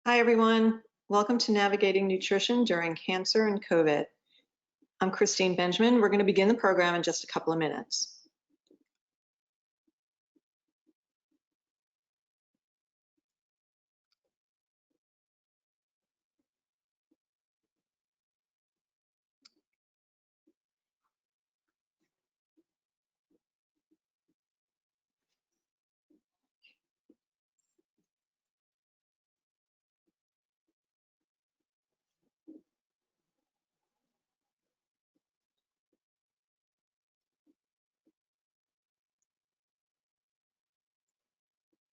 Hi, everyone. Welcome to Navigating Nutrition During Cancer and COVID. I'm Christine Benjamin. We're going to begin the program in just a couple of minutes.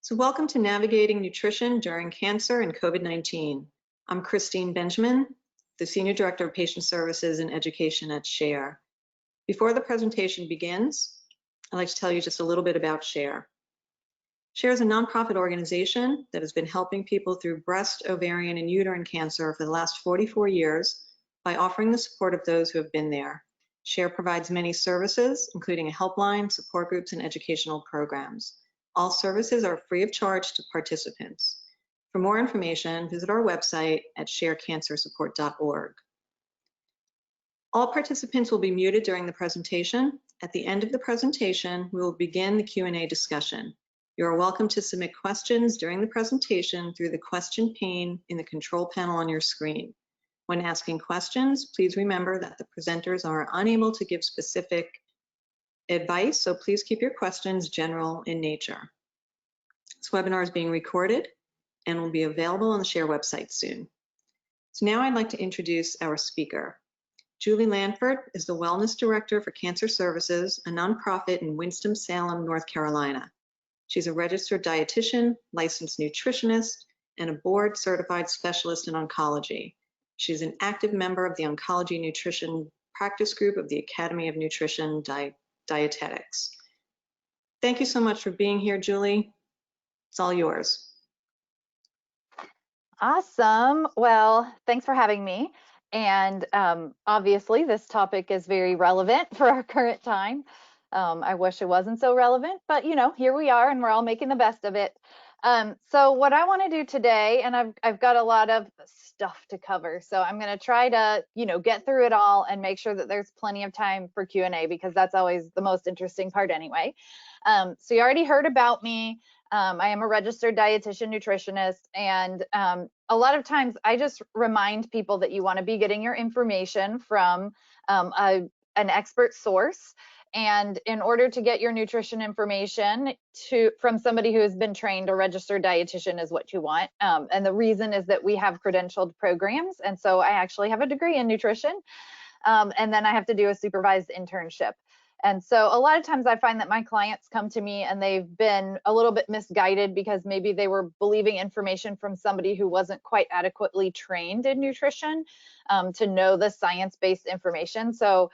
So welcome to Navigating Nutrition During Cancer and COVID-19. I'm Christine Benjamin, the Senior Director of Patient Services and Education at SHARE. Before the presentation begins, I'd like to tell you just a little bit about SHARE. SHARE is a nonprofit organization that has been helping people through breast, ovarian, and uterine cancer for the last 44 years by offering the support of those who have been there. SHARE provides many services, including a helpline, support groups, and educational programs. All services are free of charge to participants. For more information, visit our website at sharecancersupport.org. All participants will be muted during the presentation. At the end of the presentation, we will begin the Q&A discussion. You are welcome to submit questions during the presentation through the question pane in the control panel on your screen. When asking questions, please remember that the presenters are unable to give specific advice, so please keep your questions general in nature. This webinar is being recorded and will be available on the SHARE website soon. So now I'd like to introduce our speaker. Julie Lanford is the Wellness Director for Cancer Services, a nonprofit in Winston-Salem, North Carolina. She's a registered dietitian, licensed nutritionist, and a board-certified specialist in oncology. She's an active member of the Oncology Nutrition Practice Group of the Academy of Nutrition Dietetics. Thank you so much for being here, Julie. It's all yours. Awesome. Well, thanks for having me. And obviously, this topic is very relevant for our current time. I wish it wasn't so relevant, but here we are, and we're all making the best of it. So what I want to do today, and I've got a lot of stuff to cover, so I'm going to try to get through it all and make sure that there's plenty of time for Q&A, because that's always the most interesting part anyway. So you already heard about me. I am a registered dietitian nutritionist, and a lot of times I just remind people that you want to be getting your information from an expert source. And in order to get your nutrition information from somebody who has been trained, a registered dietitian is what you want. And the reason is that we have credentialed programs. And so I actually have a degree in nutrition. And then I have to do a supervised internship. And so a lot of times I find that my clients come to me and they've been a little bit misguided because maybe they were believing information from somebody who wasn't quite adequately trained in nutrition to know the science-based information. So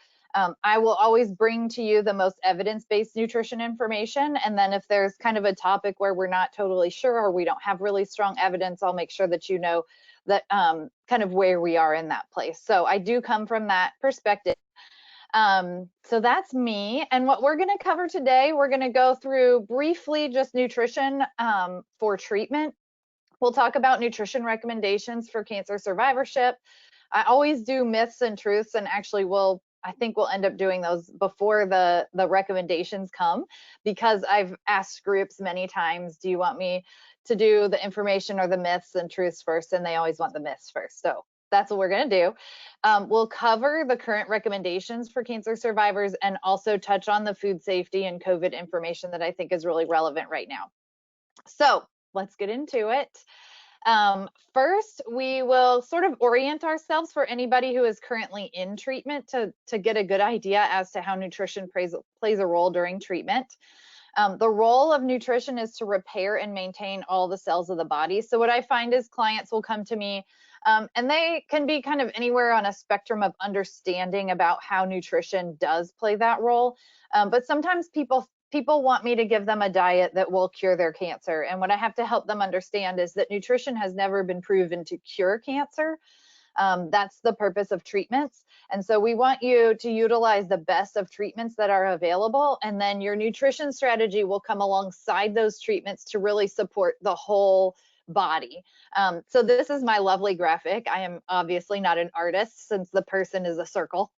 I will always bring to you the most evidence-based nutrition information. And then if there's kind of a topic where we're not totally sure or we don't have really strong evidence, I'll make sure that you know that kind of where we are in that place. So I do come from that perspective. So that's me. And what we're going to cover today, we're going to go through briefly just nutrition for treatment. We'll talk about nutrition recommendations for cancer survivorship. I always do myths and truths, and actually I think we'll end up doing those before the recommendations come, because I've asked groups many times, do you want me to do the information or the myths and truths first? And they always want the myths first. So that's what we're going to do. We'll cover the current recommendations for cancer survivors and also touch on the food safety and COVID information that I think is really relevant right now. So let's get into it. First, we will sort of orient ourselves for anybody who is currently in treatment to get a good idea as to how nutrition plays a role during treatment. The role of nutrition is to repair and maintain all the cells of the body. So what I find is clients will come to me and they can be kind of anywhere on a spectrum of understanding about how nutrition does play that role. But sometimes people want me to give them a diet that will cure their cancer. And what I have to help them understand is that nutrition has never been proven to cure cancer. That's the purpose of treatments. And so we want you to utilize the best of treatments that are available. And then your nutrition strategy will come alongside those treatments to really support the whole body. So this is my lovely graphic. I am obviously not an artist since the person is a circle.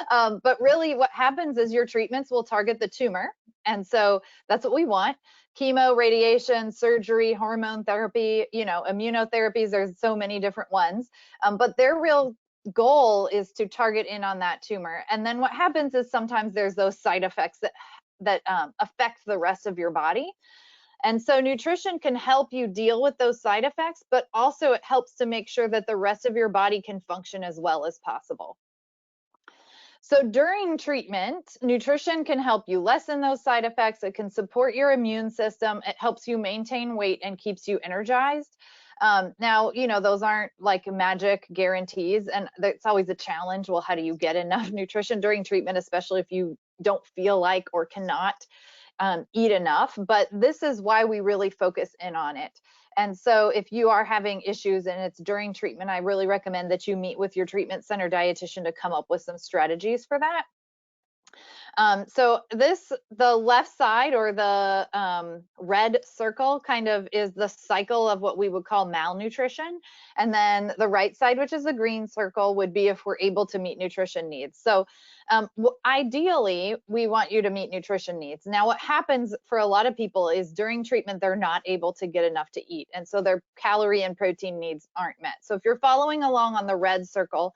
But really what happens is your treatments will target the tumor. And so that's what we want. Chemo, radiation, surgery, hormone therapy, immunotherapies, there's so many different ones. But their real goal is to target in on that tumor. And then what happens is sometimes there's those side effects that affect the rest of your body. And so nutrition can help you deal with those side effects, but also it helps to make sure that the rest of your body can function as well as possible. So during treatment, nutrition can help you lessen those side effects. It can support your immune system. It helps you maintain weight and keeps you energized. Now, those aren't like magic guarantees, and it's always a challenge. Well, how do you get enough nutrition during treatment, especially if you don't feel like or cannot eat enough? But this is why we really focus in on it. And so if you are having issues and it's during treatment, I really recommend that you meet with your treatment center dietitian to come up with some strategies for that. So the left side, or the red circle, kind of is the cycle of what we would call malnutrition. And then the right side, which is the green circle, would be if we're able to meet nutrition needs. So ideally, we want you to meet nutrition needs. Now, what happens for a lot of people is during treatment, they're not able to get enough to eat. And so their calorie and protein needs aren't met. So if you're following along on the red circle,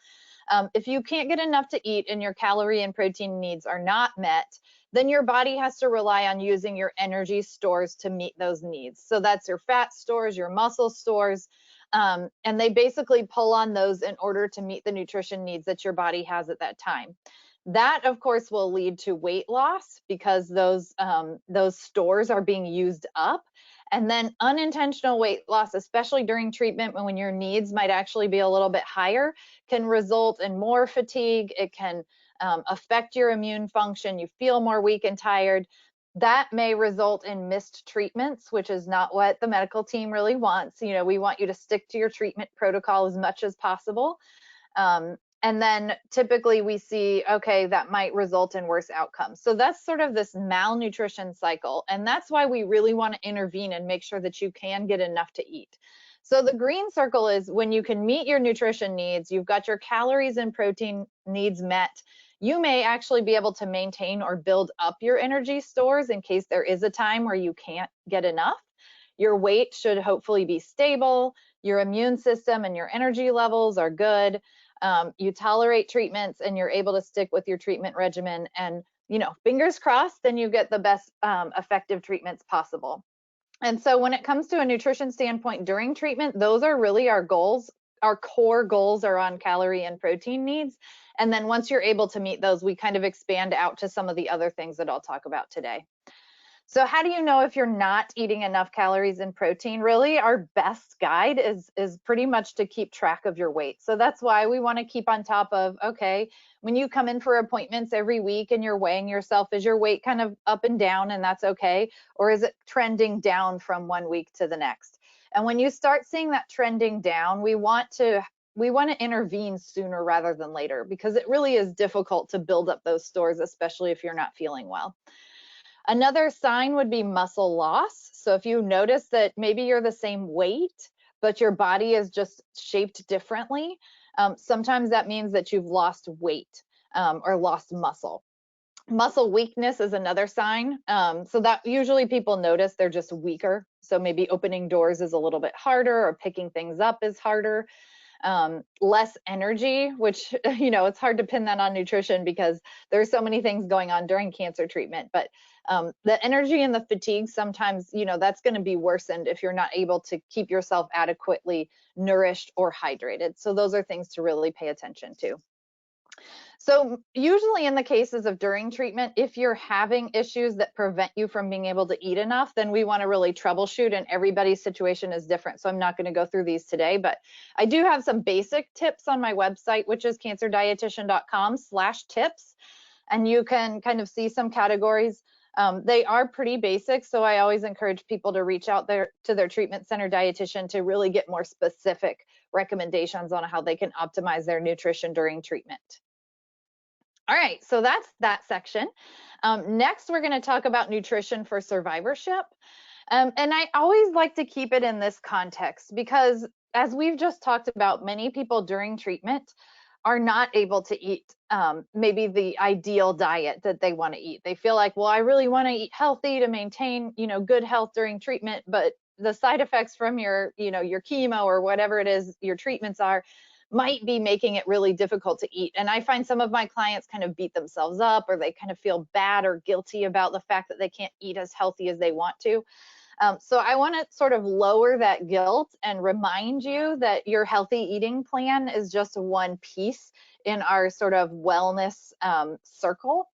if you can't get enough to eat and your calorie and protein needs are not met, then your body has to rely on using your energy stores to meet those needs. So that's your fat stores, your muscle stores, and they basically pull on those in order to meet the nutrition needs that your body has at that time. That, of course, will lead to weight loss because those stores are being used up. And then unintentional weight loss, especially during treatment when your needs might actually be a little bit higher, can result in more fatigue. It can affect your immune function. You feel more weak and tired. That may result in missed treatments, which is not what the medical team really wants. We want you to stick to your treatment protocol as much as possible. And then typically we see, okay, that might result in worse outcomes. So that's sort of this malnutrition cycle. And that's why we really want to intervene and make sure that you can get enough to eat. So the green circle is when you can meet your nutrition needs, you've got your calories and protein needs met. You may actually be able to maintain or build up your energy stores in case there is a time where you can't get enough. Your weight should hopefully be stable. Your immune system and your energy levels are good. You tolerate treatments and you're able to stick with your treatment regimen, and fingers crossed, then you get the best effective treatments possible. And so when it comes to a nutrition standpoint during treatment, those are really our goals. Our core goals are on calorie and protein needs. And then once you're able to meet those, we kind of expand out to some of the other things that I'll talk about today. So how do you know if you're not eating enough calories and protein? Really, our best guide is pretty much to keep track of your weight. So that's why we want to keep on top of, okay, when you come in for appointments every week and you're weighing yourself, is your weight kind of up and down, and that's okay? Or is it trending down from one week to the next? And when you start seeing that trending down, we want to intervene sooner rather than later, because it really is difficult to build up those stores, especially if you're not feeling well. Another sign would be muscle loss. So if you notice that maybe you're the same weight, but your body is just shaped differently, sometimes that means that you've lost weight or lost muscle. Muscle weakness is another sign. So that usually people notice they're just weaker. So maybe opening doors is a little bit harder, or picking things up is harder. Less energy, which, it's hard to pin that on nutrition because there's so many things going on during cancer treatment. But the energy and the fatigue, sometimes, that's going to be worsened if you're not able to keep yourself adequately nourished or hydrated. So those are things to really pay attention to. So usually in the cases of during treatment, if you're having issues that prevent you from being able to eat enough, then we want to really troubleshoot, and everybody's situation is different. So I'm not going to go through these today, but I do have some basic tips on my website, which is cancerdietitian.com/tips. And you can kind of see some categories. They are pretty basic, so I always encourage people to reach out to their treatment center dietitian to really get more specific recommendations on how they can optimize their nutrition during treatment. All right, so that's that section. Next, we're going to talk about nutrition for survivorship. And I always like to keep it in this context because, as we've just talked about, many people during treatment are not able to eat maybe the ideal diet that they want to eat. They feel like, well, I really want to eat healthy to maintain, good health during treatment, but the side effects from your chemo or whatever it is your treatments are might be making it really difficult to eat. And I find some of my clients kind of beat themselves up, or they kind of feel bad or guilty about the fact that they can't eat as healthy as they want to. So I want to sort of lower that guilt and remind you that your healthy eating plan is just one piece in our sort of wellness circle.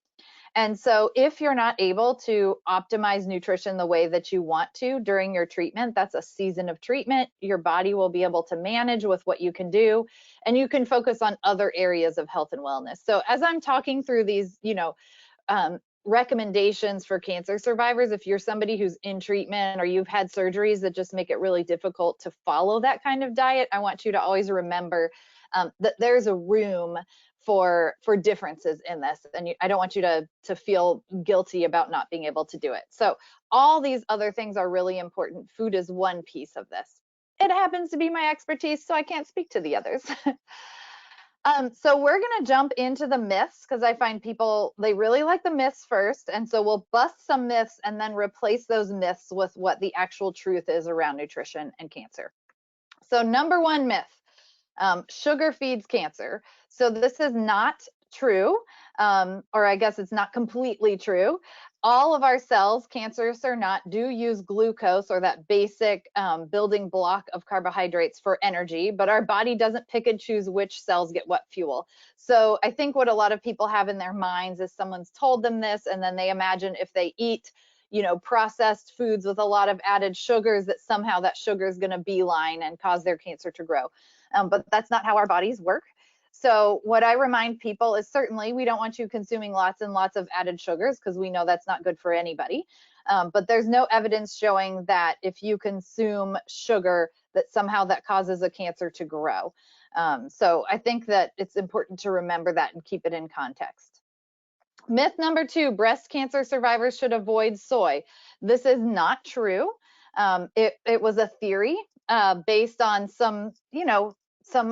And so if you're not able to optimize nutrition the way that you want to during your treatment, that's a season of treatment. Your body will be able to manage with what you can do, and you can focus on other areas of health and wellness. So as I'm talking through these, recommendations for cancer survivors, if you're somebody who's in treatment or you've had surgeries that just make it really difficult to follow that kind of diet, I want you to always remember that there's a room for differences in this, and I don't want you to feel guilty about not being able to do it. So all these other things are really important. Food is one piece of this. It happens to be my expertise, so I can't speak to the others. So we're going to jump into the myths because I find people, they really like the myths first. And so we'll bust some myths and then replace those myths with what the actual truth is around nutrition and cancer. So number one myth, sugar feeds cancer. So this is not true, or I guess it's not completely true. All of our cells, cancerous or not, do use glucose, or that basic building block of carbohydrates, for energy, but our body doesn't pick and choose which cells get what fuel. So I think what a lot of people have in their minds is someone's told them this, and then they imagine if they eat processed foods with a lot of added sugars, that somehow that sugar is going to beeline and cause their cancer to grow. But that's not how our bodies work. So what I remind people is, certainly we don't want you consuming lots and lots of added sugars, because we know that's not good for anybody. But there's no evidence showing that if you consume sugar, that somehow that causes a cancer to grow. So I think that it's important to remember that and keep it in context. Myth number two, breast cancer survivors should avoid soy. This is not true. It was a theory based on some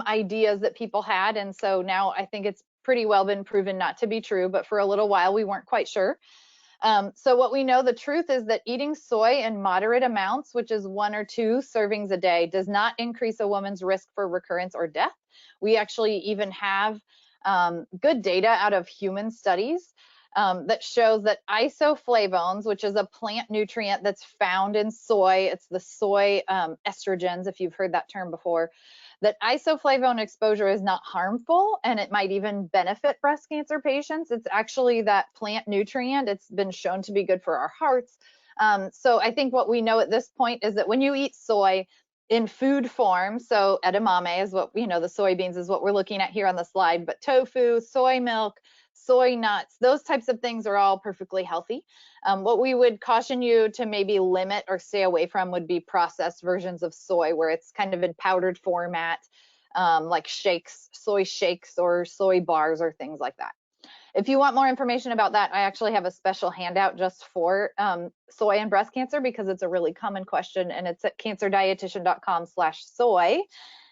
ideas that people had. And so now I think it's pretty well been proven not to be true, but for a little while we weren't quite sure. So what we know, the truth is that eating soy in moderate amounts, which is 1 or 2 servings a day, does not increase a woman's risk for recurrence or death. We actually even have good data out of human studies that shows that isoflavones, which is a plant nutrient that's found in soy, it's the soy estrogens, if you've heard that term before, that isoflavone exposure is not harmful, and it might even benefit breast cancer patients. It's actually that plant nutrient. It's been shown to be good for our hearts. So I think what we know at this point is that when you eat soy in food form, so edamame is what, the soybeans is what we're looking at here on the slide, but tofu, soy milk, soy nuts, those types of things are all perfectly healthy. What we would caution you to maybe limit or stay away from would be processed versions of soy, where it's kind of in powdered format, like shakes, soy shakes or soy bars or things like that. If you want more information about that, I actually have a special handout just for soy and breast cancer, because it's a really common question, and it's at cancerdietitian.com/soy.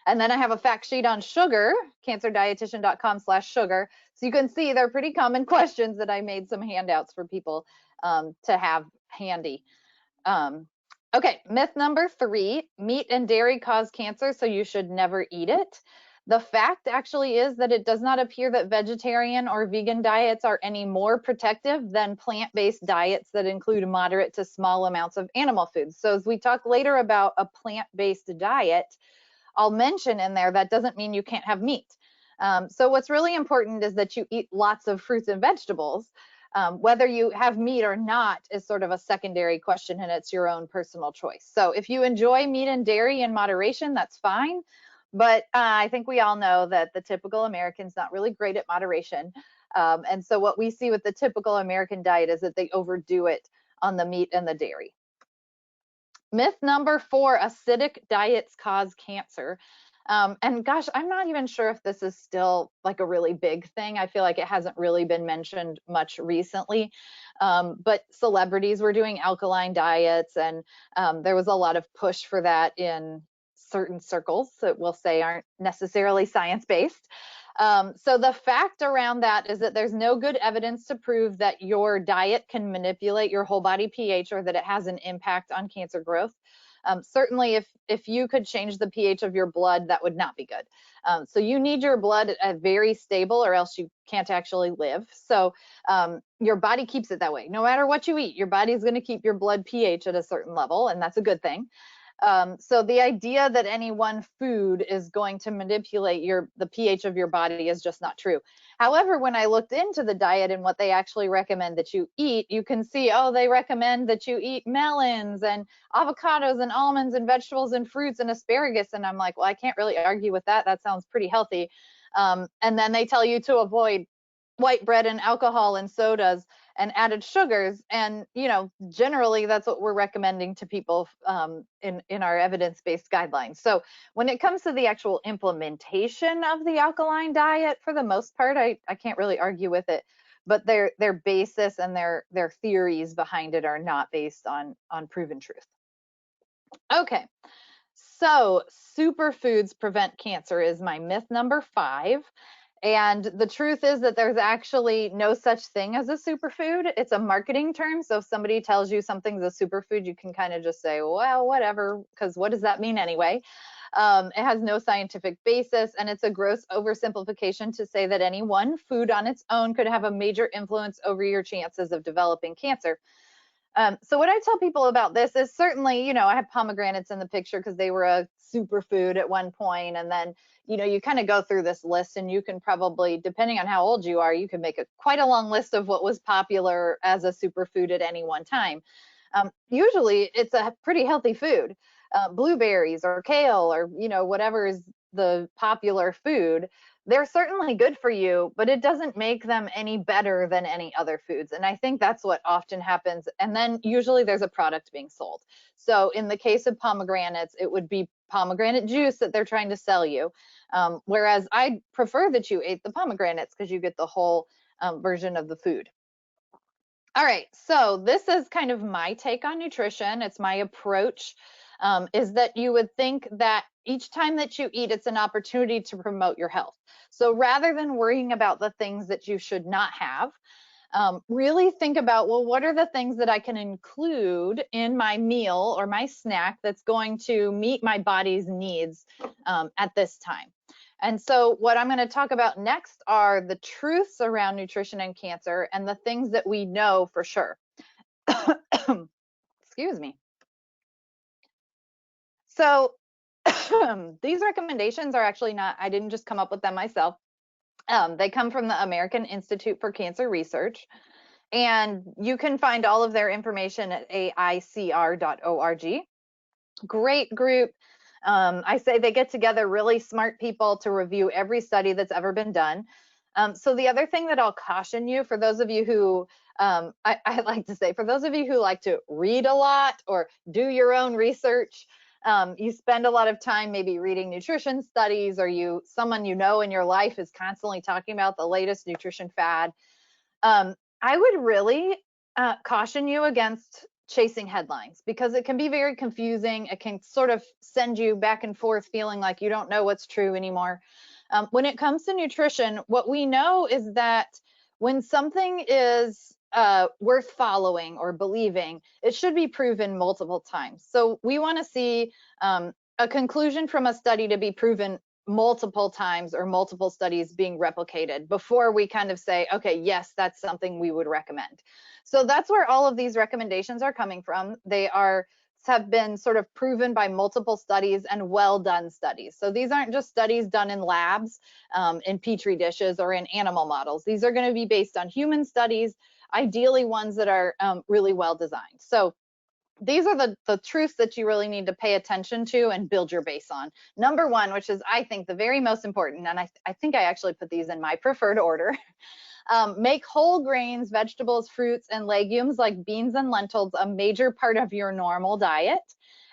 And then I have a fact sheet on sugar, cancerdietitian.com/sugar. So you can see they're pretty common questions that I made some handouts for people to have handy. Okay, myth number 3, meat and dairy cause cancer, so you should never eat it. The fact actually is that it does not appear that vegetarian or vegan diets are any more protective than plant-based diets that include moderate to small amounts of animal foods. So as we talk later about a plant-based diet, I'll mention in there that doesn't mean you can't have meat. So what's really important is that you eat lots of fruits and vegetables. Whether you have meat or not is sort of a secondary question, and it's your own personal choice. So if you enjoy meat and dairy in moderation, that's fine. But I think we all know that the typical American's not really great at moderation. And so what we see with the typical American diet is that they overdo it on the meat and the dairy. Myth number 4, acidic diets cause cancer. And gosh, I'm not even sure if this is still like a really big thing. I feel like it hasn't really been mentioned much recently. But celebrities were doing alkaline diets, and there was a lot of push for that in certain circles that we'll say aren't necessarily science-based. So the fact around that is that there's no good evidence to prove that your diet can manipulate your whole body pH or that it has an impact on cancer growth. Certainly, if you could change the pH of your blood, that would not be good. So you need your blood very stable, or else you can't actually live. So your body keeps it that way. No matter what you eat, your body is going to keep your blood pH at a certain level, and that's a good thing. So the idea that any one food is going to manipulate the pH of your body is just not true. However, when I looked into the diet and what they actually recommend that you eat, you can see, oh, they recommend that you eat melons and avocados and almonds and vegetables and fruits and asparagus. And I'm like, well, I can't really argue with that. That sounds pretty healthy. And then they tell you to avoid white bread and alcohol and sodas and added sugars. And, generally that's what we're recommending to people in our evidence-based guidelines. So when it comes to the actual implementation of the alkaline diet, for the most part, I can't really argue with it, but their basis and their theories behind it are not based on proven truth. Okay, so superfoods prevent cancer is my myth number 5. And the truth is that there's actually no such thing as a superfood. It's a marketing term. So if somebody tells you something's a superfood, you can kind of just say, well, whatever, because what does that mean anyway? It has no scientific basis, and it's a gross oversimplification to say that any one food on its own could have a major influence over your chances of developing cancer. So what I tell people about this is certainly, I have pomegranates in the picture because they were a superfood at one point. And then, you kind of go through this list, and you can probably, depending on how old you are, you can make quite a long list of what was popular as a superfood at any one time. Usually it's a pretty healthy food. Blueberries or kale or, whatever is the popular food, they're certainly good for you, but it doesn't make them any better than any other foods. And I think that's what often happens. And then usually there's a product being sold. So in the case of pomegranates, it would be pomegranate juice that they're trying to sell you. Whereas I prefer that you ate the pomegranates because you get the whole version of the food. All right, so this is kind of my take on nutrition. It's my approach, is that you would think that each time that you eat, it's an opportunity to promote your health. So rather than worrying about the things that you should not have, really think about, well, what are the things that I can include in my meal or my snack that's going to meet my body's needs at this time? And so what I'm going to talk about next are the truths around nutrition and cancer and the things that we know for sure. Excuse me. So these recommendations are actually not, I didn't just come up with them myself. They come from the American Institute for Cancer Research, and you can find all of their information at aicr.org. Great group. I say they get together really smart people to review every study that's ever been done. So the other thing that I'll caution you, for those of you who, I like to say, for those of you who like to read a lot or do your own research, you spend a lot of time maybe reading nutrition studies, or someone in your life is constantly talking about the latest nutrition fad. I would really caution you against chasing headlines, because it can be very confusing. It can sort of send you back and forth feeling like you don't know what's true anymore. When it comes to nutrition, what we know is that when something is worth following or believing, it should be proven multiple times. So we want to see a conclusion from a study to be proven multiple times, or multiple studies being replicated, before we kind of say, okay, yes, that's something we would recommend. So that's where all of these recommendations are coming from. They have been sort of proven by multiple studies and well done studies. So these aren't just studies done in labs, in petri dishes, or in animal models. These are going to be based on human studies, ideally ones that are really well designed. So these are the truths that you really need to pay attention to and build your base on. Number one, which is, I think, the very most important, and I think I actually put these in my preferred order, Make whole grains, vegetables, fruits, and legumes like beans and lentils a major part of your normal diet.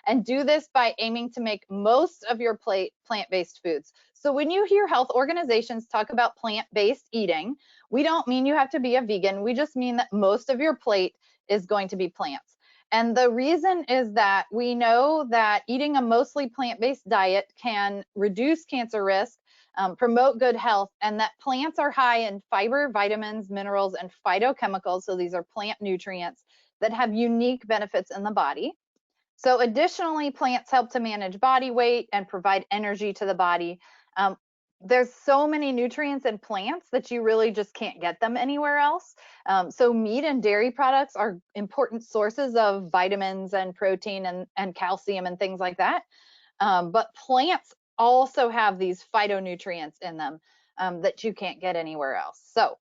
And do this by aiming to make most of your plate plant-based foods. So when you hear health organizations talk about plant-based eating, we don't mean you have to be a vegan. We just mean that most of your plate is going to be plants. And the reason is that we know that eating a mostly plant-based diet can reduce cancer risk, promote good health, and that plants are high in fiber, vitamins, minerals, and phytochemicals. So these are plant nutrients that have unique benefits in the body. So additionally, plants help to manage body weight and provide energy to the body. There's so many nutrients in plants that you really just can't get them anywhere else. So meat and dairy products are important sources of vitamins and protein and calcium and things like that. But plants also have these phytonutrients in them that you can't get anywhere else. So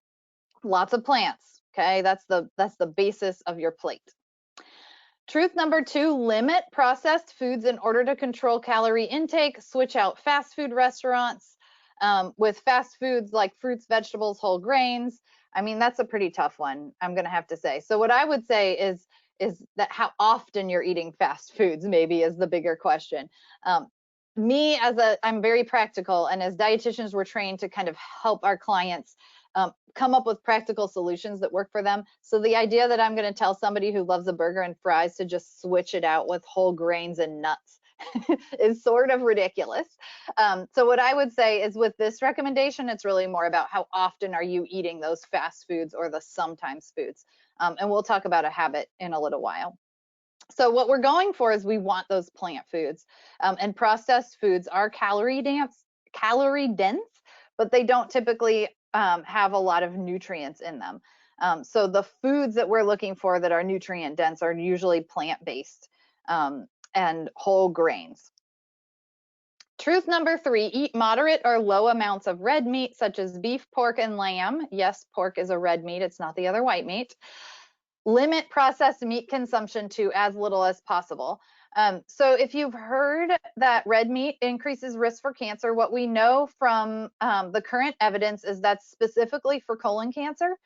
lots of plants, okay? That's the basis of your plate. Truth number 2, limit processed foods in order to control calorie intake. Switch out fast food restaurants with fast foods like fruits, vegetables, whole grains. I mean, that's a pretty tough one, I'm gonna have to say. So what I would say is that how often you're eating fast foods maybe is the bigger question. I'm very practical, and as dietitians, we're trained to kind of help our clients come up with practical solutions that work for them. So the idea that I'm going to tell somebody who loves a burger and fries to just switch it out with whole grains and nuts is sort of ridiculous. So what I would say is with this recommendation, it's really more about how often are you eating those fast foods or the sometimes foods. And we'll talk about a habit in a little while. So what we're going for is we want those plant foods, and processed foods are calorie dense, but they don't typically have a lot of nutrients in them. So the foods that we're looking for that are nutrient dense are usually plant-based and whole grains. Truth number 3, eat moderate or low amounts of red meat, such as beef, pork, and lamb. Yes, pork is a red meat, it's not the other white meat. Limit processed meat consumption to as little as possible. So if you've heard that red meat increases risk for cancer, what we know from the current evidence is that's specifically for colon cancer.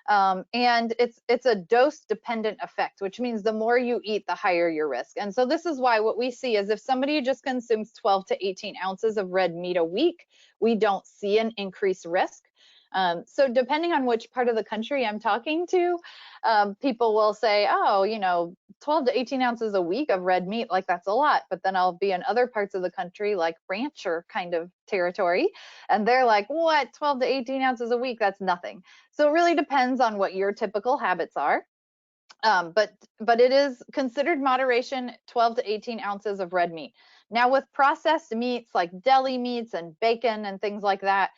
And it's a dose-dependent effect, which means the more you eat, the higher your risk. And so this is why what we see is if somebody just consumes 12 to 18 ounces of red meat a week, we don't see an increased risk. So depending on which part of the country I'm talking to, people will say, oh, 12 to 18 ounces a week of red meat, like that's a lot. But then I'll be in other parts of the country, like rancher kind of territory, and they're like, what, 12 to 18 ounces a week? That's nothing. So it really depends on what your typical habits are. But it is considered moderation, 12 to 18 ounces of red meat. Now with processed meats like deli meats and bacon and things like that,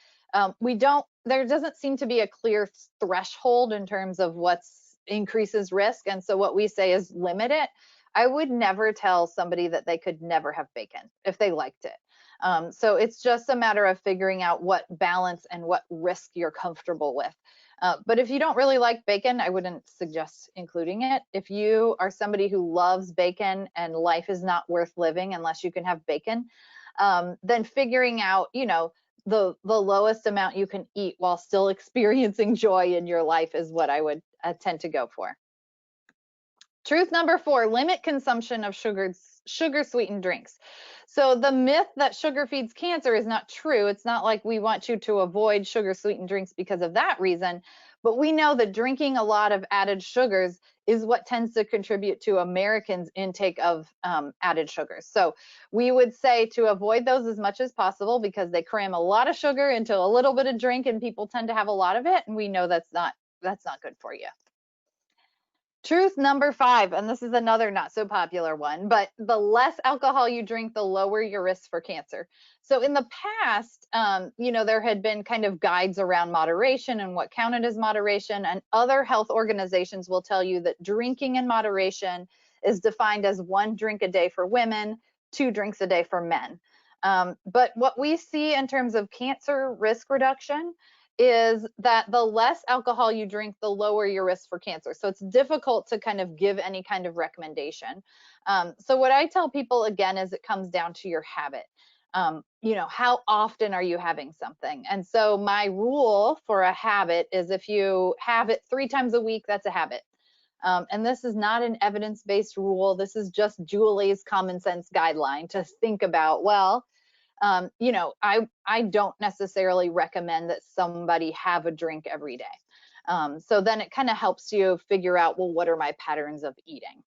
there doesn't seem to be a clear threshold in terms of what's increases risk. And so what we say is limit it. I would never tell somebody that they could never have bacon if they liked it. So it's just a matter of figuring out what balance and what risk you're comfortable with. But if you don't really like bacon, I wouldn't suggest including it. If you are somebody who loves bacon and life is not worth living unless you can have bacon, then figuring out, the lowest amount you can eat while still experiencing joy in your life is what I would tend to go for. Truth number 4, limit consumption of sugar sweetened drinks. So the myth that sugar feeds cancer is not true. It's not like we want you to avoid sugar sweetened drinks because of that reason, but we know that drinking a lot of added sugars is what tends to contribute to Americans' intake of added sugars. So we would say to avoid those as much as possible because they cram a lot of sugar into a little bit of drink and people tend to have a lot of it, and we know that's not good for you. Truth number 5, and this is another not so popular one, but the less alcohol you drink, the lower your risk for cancer. So in the past, there had been kind of guides around moderation and what counted as moderation, and other health organizations will tell you that drinking in moderation is defined as 1 drink a day for women, 2 drinks a day for men. But what we see in terms of cancer risk reduction is that the less alcohol you drink, the lower your risk for cancer. So it's difficult to kind of give any kind of recommendation. So what I tell people again is it comes down to your habit. You know, how often are you having something? And so my rule for a habit is if you have it 3 times a week, that's a habit. And this is not an evidence-based rule. This is just Julie's common sense guideline to think about, well, you know, I don't necessarily recommend that somebody have a drink every day. So then it kind of helps you figure out, well, what are my patterns of eating?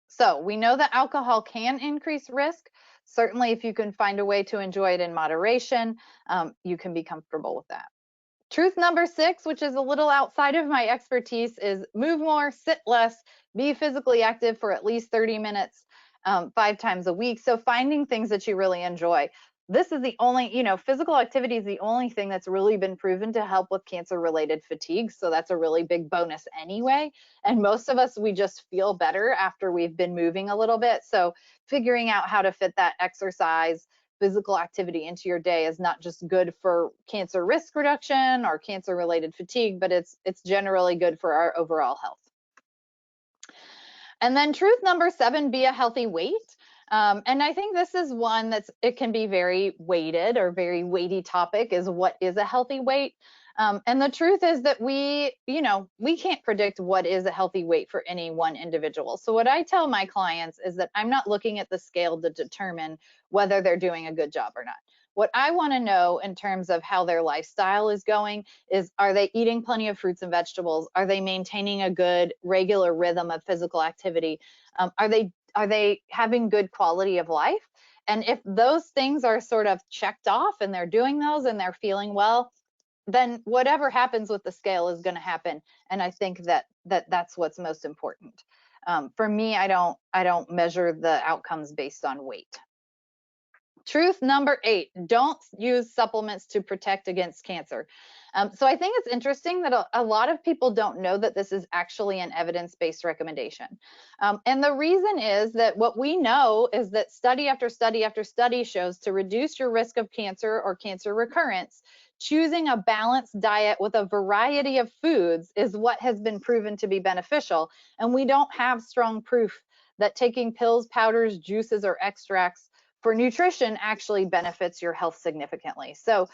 So we know that alcohol can increase risk. Certainly, if you can find a way to enjoy it in moderation, you can be comfortable with that. Truth number 6, which is a little outside of my expertise, is move more, sit less, be physically active for at least 30 minutes 5 times a week. So finding things that you really enjoy. This is the only, you know, physical activity is the only thing that's really been proven to help with cancer-related fatigue. So that's a really big bonus anyway. And most of us, we just feel better after we've been moving a little bit. So figuring out how to fit that exercise, physical activity into your day is not just good for cancer risk reduction or cancer related fatigue, but it's generally good for our overall health. And then truth number 7, be a healthy weight. And I think this is one it can be very weighted or very weighty topic, is what is a healthy weight? And the truth is that we can't predict what is a healthy weight for any one individual. So what I tell my clients is that I'm not looking at the scale to determine whether they're doing a good job or not. What I want to know in terms of how their lifestyle is going is, are they eating plenty of fruits and vegetables? Are they maintaining a good regular rhythm of physical activity? Are they having good quality of life? And if those things are sort of checked off and they're doing those and they're feeling well, then whatever happens with the scale is going to happen. And I think that's what's most important. For me, I don't measure the outcomes based on weight. Truth number 8, don't use supplements to protect against cancer. So I think it's interesting that a lot of people don't know that this is actually an evidence-based recommendation. And the reason is that what we know is that study after study after study shows to reduce your risk of cancer or cancer recurrence, choosing a balanced diet with a variety of foods is what has been proven to be beneficial. And we don't have strong proof that taking pills, powders, juices, or extracts for nutrition actually benefits your health significantly. So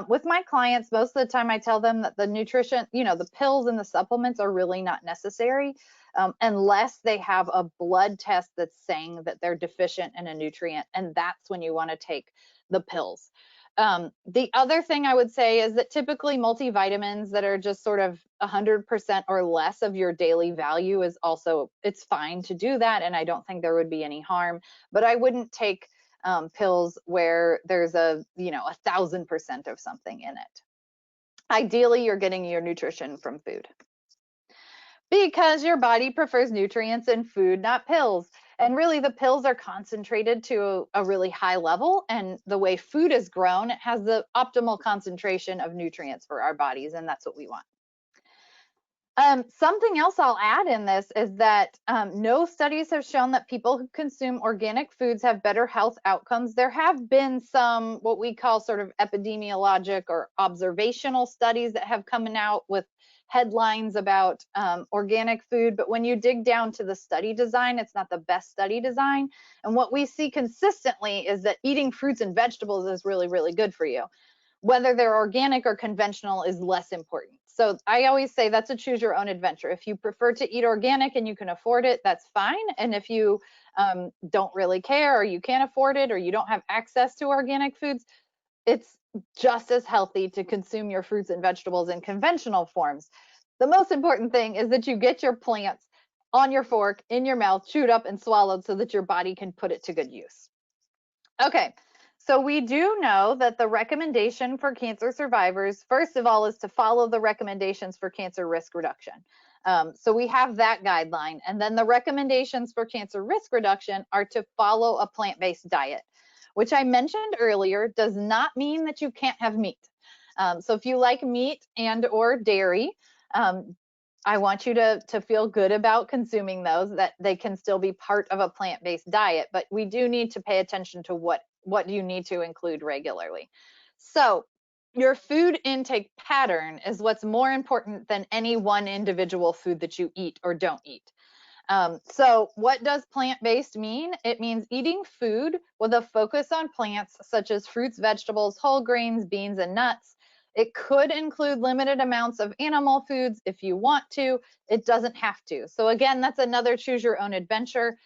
with my clients, most of the time I tell them that the nutrition, the pills and the supplements are really not necessary unless they have a blood test that's saying that they're deficient in a nutrient. And that's when you want to take the pills. The other thing I would say is that typically multivitamins that are just sort of 100% or less of your daily value is also, it's fine to do that. And I don't think there would be any harm, but I wouldn't take pills where there's 1,000% of something in it. Ideally, you're getting your nutrition from food, because your body prefers nutrients in food, not pills. And really, the pills are concentrated to a really high level, and the way food is grown, it has the optimal concentration of nutrients for our bodies, and that's what we want. Something else I'll add in this is that no studies have shown that people who consume organic foods have better health outcomes. There have been some what we call sort of epidemiologic or observational studies that have come out with headlines about organic food, but when you dig down to the study design, it's not the best study design. And what we see consistently is that eating fruits and vegetables is really, really good for you. Whether they're organic or conventional is less important. So I always say that's a choose your own adventure. If you prefer to eat organic and you can afford it, that's fine. And if you don't really care, or you can't afford it, or you don't have access to organic foods, it's just as healthy to consume your fruits and vegetables in conventional forms. The most important thing is that you get your plants on your fork, in your mouth, chewed up and swallowed so that your body can put it to good use. Okay. So we do know that the recommendation for cancer survivors, first of all, is to follow the recommendations for cancer risk reduction. So we have that guideline. And then the recommendations for cancer risk reduction are to follow a plant-based diet, which I mentioned earlier does not mean that you can't have meat. So if you like meat and or dairy, I want you to feel good about consuming those, that they can still be part of a plant-based diet, but we do need to pay attention to what you need to include regularly. So your food intake pattern is what's more important than any one individual food that you eat or don't eat. So what does plant-based mean? It means eating food with a focus on plants such as fruits, vegetables, whole grains, beans, and nuts. It could include limited amounts of animal foods if you want to. It doesn't have to. So again, that's another choose your own adventure.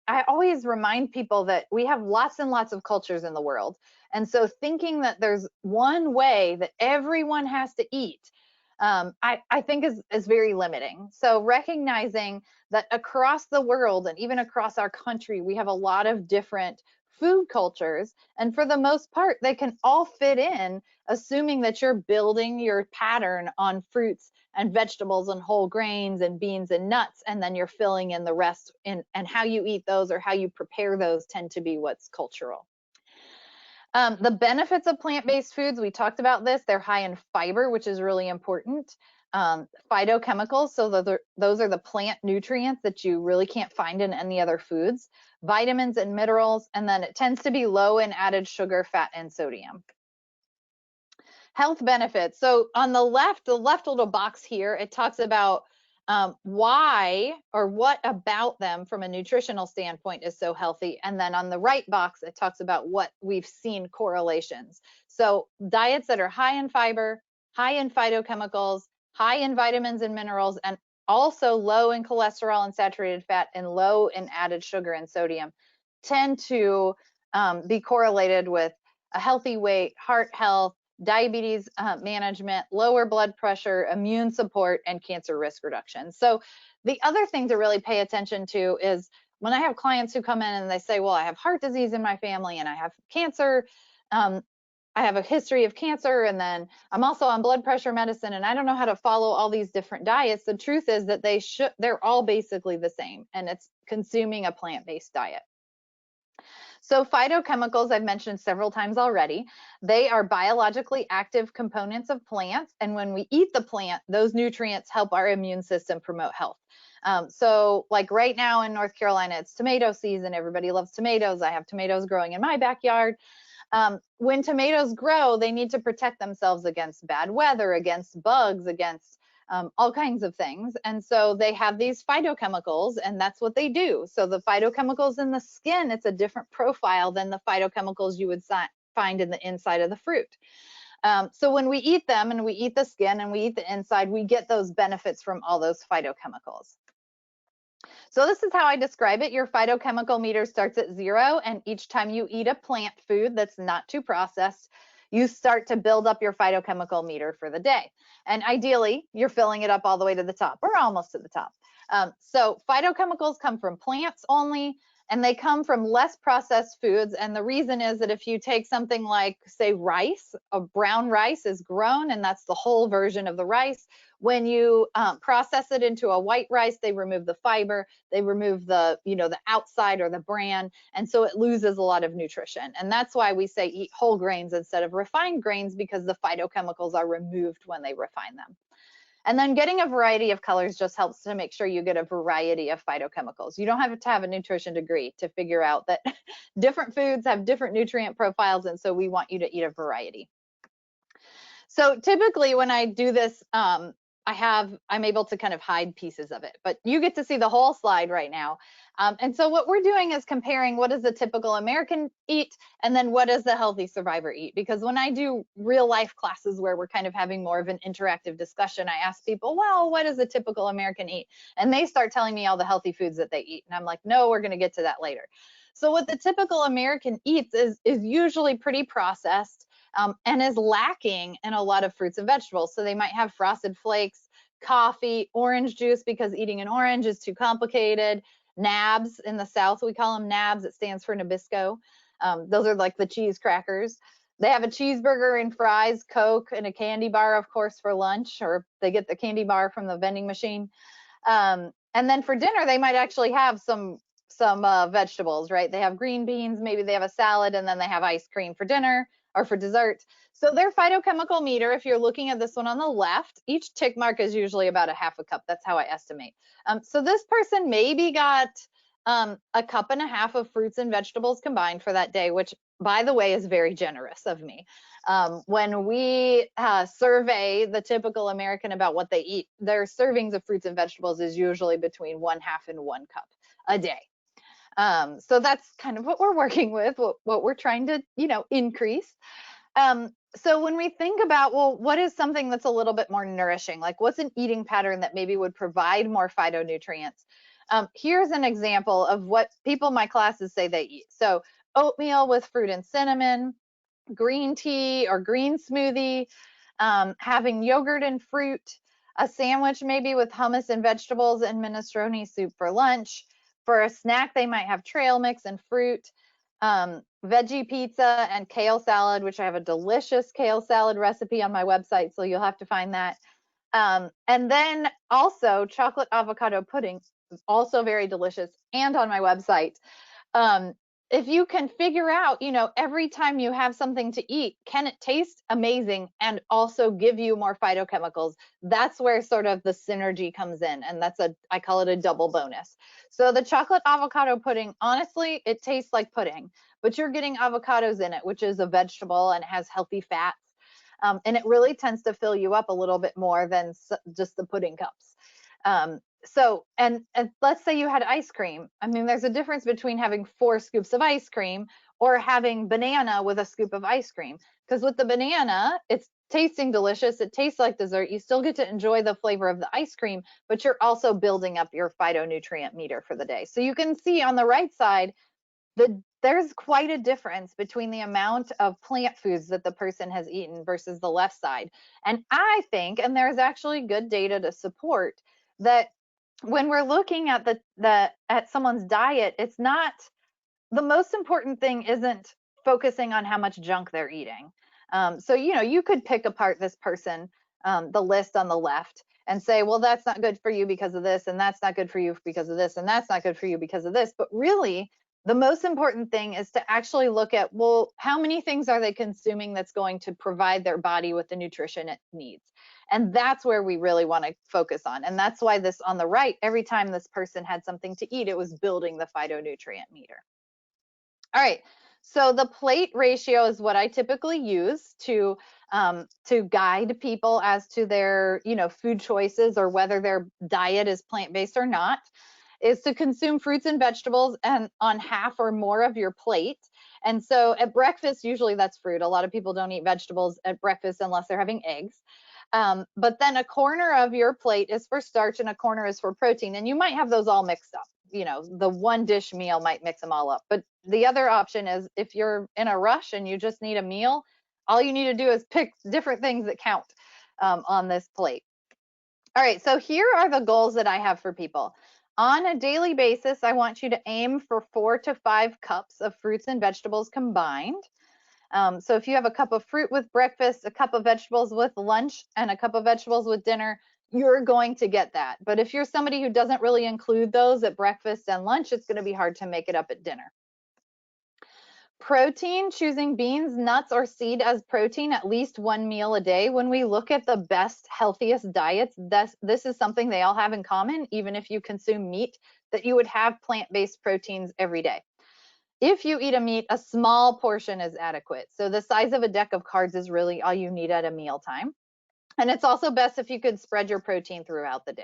I always remind people that we have lots and lots of cultures in the world. And so thinking that there's one way that everyone has to eat, I think is very limiting. So recognizing that across the world and even across our country, we have a lot of different food cultures. And for the most part, they can all fit in, assuming that you're building your pattern on fruits and vegetables and whole grains and beans and nuts, and then you're filling in the rest in, and how you eat those or how you prepare those tend to be what's cultural. The benefits of plant-based foods, we talked about this, they're high in fiber, which is really important. Phytochemicals, so those are the plant nutrients that you really can't find in any other foods. Vitamins and minerals, and then it tends to be low in added sugar, fat, and sodium. Health benefits. So on the left little box here, it talks about why or what about them from a nutritional standpoint is so healthy. And then on the right box, it talks about what we've seen correlations. So diets that are high in fiber, high in phytochemicals, high in vitamins and minerals, and also low in cholesterol and saturated fat and low in added sugar and sodium tend to be correlated with a healthy weight, heart health, diabetes management, lower blood pressure, immune support, and cancer risk reduction. So the other thing to really pay attention to is when I have clients who come in and they say, well, I have heart disease in my family and I have cancer, I have a history of cancer, and then I'm also on blood pressure medicine, and I don't know how to follow all these different diets. The truth is that they're all basically the same, and it's consuming a plant-based diet. So phytochemicals, I've mentioned several times already. They are biologically active components of plants, and when we eat the plant, those nutrients help our immune system promote health. So like right now in North Carolina, it's tomato season. Everybody loves tomatoes. I have tomatoes growing in my backyard. When tomatoes grow, they need to protect themselves against bad weather, against bugs, against all kinds of things. And so they have these phytochemicals, and that's what they do. So the phytochemicals in the skin, it's a different profile than the phytochemicals you would find in the inside of the fruit. So when we eat them and we eat the skin and we eat the inside, we get those benefits from all those phytochemicals. So this is how I describe it. Your phytochemical meter starts at 0, and each time you eat a plant food that's not too processed, you start to build up your phytochemical meter for the day. And ideally, you're filling it up all the way to the top or almost to the top. So phytochemicals come from plants only, and they come from less processed foods. And the reason is that if you take something like, say, rice, a brown rice is grown, and that's the whole version of the rice. When you process it into a white rice, they remove the fiber, they remove the, the outside or the bran, and so it loses a lot of nutrition. And that's why we say eat whole grains instead of refined grains, because the phytochemicals are removed when they refine them. And then getting a variety of colors just helps to make sure you get a variety of phytochemicals. You don't have to have a nutrition degree to figure out that different foods have different nutrient profiles, and so we want you to eat a variety. So typically when I do this, I'm able to kind of hide pieces of it, but you get to see the whole slide right now. And so what we're doing is comparing what does the typical American eat and then what does the healthy survivor eat? Because when I do real life classes where we're kind of having more of an interactive discussion, I ask people, well, what does a typical American eat? And they start telling me all the healthy foods that they eat. And I'm like, no, we're going to get to that later. So what the typical American eats is usually pretty processed. And is lacking in a lot of fruits and vegetables. So they might have frosted flakes, coffee, orange juice, because eating an orange is too complicated. Nabs, in the South, we call them nabs. It stands for Nabisco. Those are like the cheese crackers. They have a cheeseburger and fries, Coke, and a candy bar, of course, for lunch, or they get the candy bar from the vending machine. And then for dinner, they might actually have some vegetables, right? They have green beans, maybe they have a salad, and then they have ice cream for dinner or for dessert. So their phytochemical meter, if you're looking at this one on the left, each tick mark is usually about a half a cup. That's how I estimate. So this person maybe got a cup and a half of fruits and vegetables combined for that day, which by the way, is very generous of me. When we survey the typical American about what they eat, their servings of fruits and vegetables is usually between 1/2 and 1 cup a day. So that's kind of what we're working with, what we're trying to, increase. So when we think about, well, what is something that's a little bit more nourishing? Like what's an eating pattern that maybe would provide more phytonutrients? Here's an example of what people in my classes say they eat. So oatmeal with fruit and cinnamon, green tea or green smoothie, having yogurt and fruit, a sandwich maybe with hummus and vegetables and minestrone soup for lunch. For a snack, they might have trail mix and fruit, veggie pizza and kale salad, which I have a delicious kale salad recipe on my website, so you'll have to find that. And then also chocolate avocado pudding, also very delicious, and on my website. If you can figure out, every time you have something to eat, can it taste amazing and also give you more phytochemicals? That's where sort of the synergy comes in. And I call it a double bonus. So the chocolate avocado pudding, honestly, it tastes like pudding, but you're getting avocados in it, which is a vegetable and has healthy fats. And it really tends to fill you up a little bit more than just the pudding cups. So, and let's say you had ice cream. I mean, there's a difference between having 4 scoops of ice cream or having banana with a scoop of ice cream. Because with the banana, it's tasting delicious. It tastes like dessert. You still get to enjoy the flavor of the ice cream, but you're also building up your phytonutrient meter for the day. So you can see on the right side, there's quite a difference between the amount of plant foods that the person has eaten versus the left side. And I think, and there's actually good data to support that when we're looking at at someone's diet, it's not, the most important thing isn't focusing on how much junk they're eating. So, you could pick apart this person, the list on the left, and say, well, that's not good for you because of this, and that's not good for you because of this, and that's not good for you because of this. But really, the most important thing is to actually look at, well, how many things are they consuming that's going to provide their body with the nutrition it needs? And that's where we really want to focus on. And that's why this on the right, every time this person had something to eat, it was building the phytonutrient meter. All right, so the plate ratio is what I typically use to guide people as to their, food choices or whether their diet is plant-based or not, is to consume fruits and vegetables and on half or more of your plate. And so at breakfast, usually that's fruit. A lot of people don't eat vegetables at breakfast unless they're having eggs. But then a corner of your plate is for starch and a corner is for protein. And you might have those all mixed up. The one dish meal might mix them all up. But the other option is if you're in a rush and you just need a meal, all you need to do is pick different things that count on this plate. All right, so here are the goals that I have for people. On a daily basis, I want you to aim for 4 to 5 cups of fruits and vegetables combined. So if you have a cup of fruit with breakfast, a cup of vegetables with lunch, and a cup of vegetables with dinner, you're going to get that. But if you're somebody who doesn't really include those at breakfast and lunch, it's going to be hard to make it up at dinner. Protein, choosing beans, nuts, or seed as protein at least 1 meal a day. When we look at the best, healthiest diets, this is something they all have in common, even if you consume meat, that you would have plant-based proteins every day. If you eat a meat, a small portion is adequate. So the size of a deck of cards is really all you need at a mealtime. And it's also best if you could spread your protein throughout the day.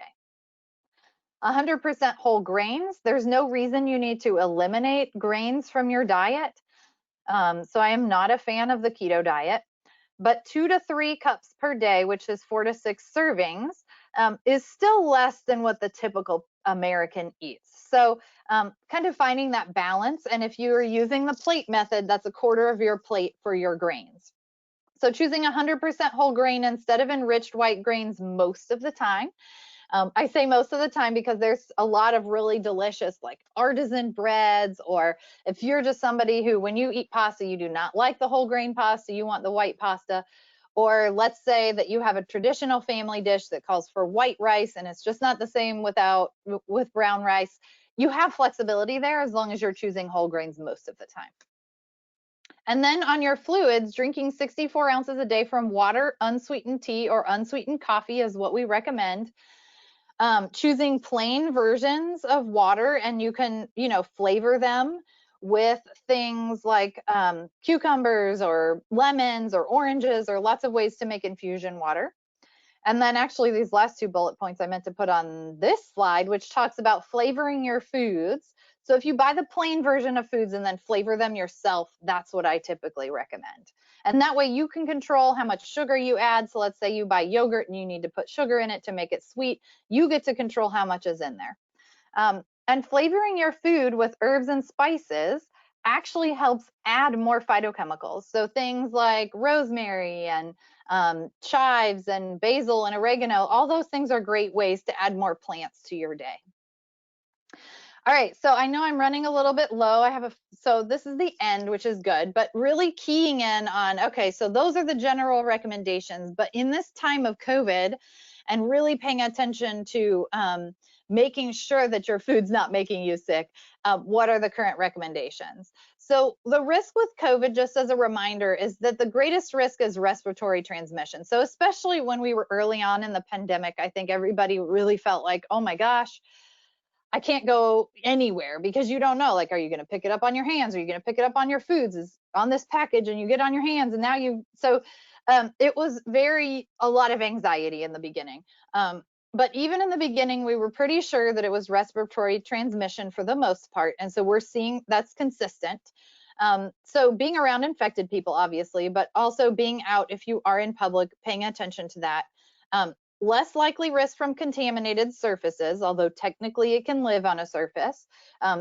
100% whole grains. There's no reason you need to eliminate grains from your diet. So I am not a fan of the keto diet, but 2 to 3 cups per day, which is 4 to 6 servings, is still less than what the typical American eats. So kind of finding that balance. And if you are using the plate method, that's a quarter of your plate for your grains. So choosing 100% whole grain instead of enriched white grains most of the time. I say most of the time because there's a lot of really delicious like artisan breads, or if you're just somebody who when you eat pasta, you do not like the whole grain pasta, you want the white pasta. Or let's say that you have a traditional family dish that calls for white rice and it's just not the same with brown rice. You have flexibility there as long as you're choosing whole grains most of the time. And then on your fluids, drinking 64 ounces a day from water, unsweetened tea, or unsweetened coffee is what we recommend. Choosing plain versions of water, and you can, flavor them with things like cucumbers or lemons or oranges, or lots of ways to make infusion water. And then actually these last 2 bullet points I meant to put on this slide, which talks about flavoring your foods. So if you buy the plain version of foods and then flavor them yourself, that's what I typically recommend. And that way you can control how much sugar you add. So let's say you buy yogurt and you need to put sugar in it to make it sweet. You get to control how much is in there. And flavoring your food with herbs and spices actually helps add more phytochemicals. So things like rosemary and chives and basil and oregano, all those things are great ways to add more plants to your day. All right, so I know I'm running a little bit low. So this is the end, which is good, but really keying in on, okay, so those are the general recommendations, but in this time of COVID and really paying attention to making sure that your food's not making you sick, what are the current recommendations? So the risk with COVID, just as a reminder, is that the greatest risk is respiratory transmission. So especially when we were early on in the pandemic, I think everybody really felt like, oh my gosh, I can't go anywhere, because you don't know, like, are you going to pick it up on your hands? Are you going to pick it up on your foods? Is on this package and you get on your hands and now it was a lot of anxiety in the beginning. But even in the beginning, we were pretty sure that it was respiratory transmission for the most part. And so we're seeing that's consistent. So being around infected people, obviously, but also being out if you are in public, paying attention to that. Less likely risk from contaminated surfaces, although technically it can live on a surface.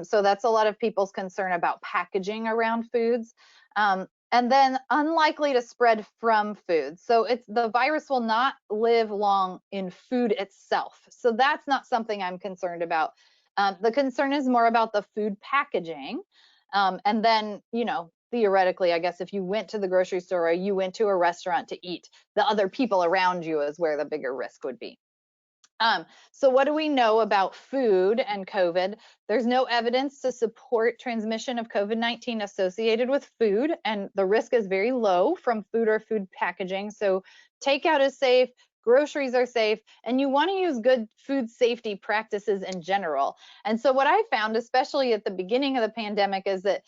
So that's a lot of people's concern about packaging around foods. And then unlikely to spread from food. So the virus will not live long in food itself. So that's not something I'm concerned about. The concern is more about the food packaging. And then, theoretically, I guess if you went to the grocery store or you went to a restaurant to eat, the other people around you is where the bigger risk would be. So what do we know about food and COVID? There's no evidence to support transmission of COVID-19 associated with food, and the risk is very low from food or food packaging. So takeout is safe, groceries are safe, and you want to use good food safety practices in general. And so what I found, especially at the beginning of the pandemic, is that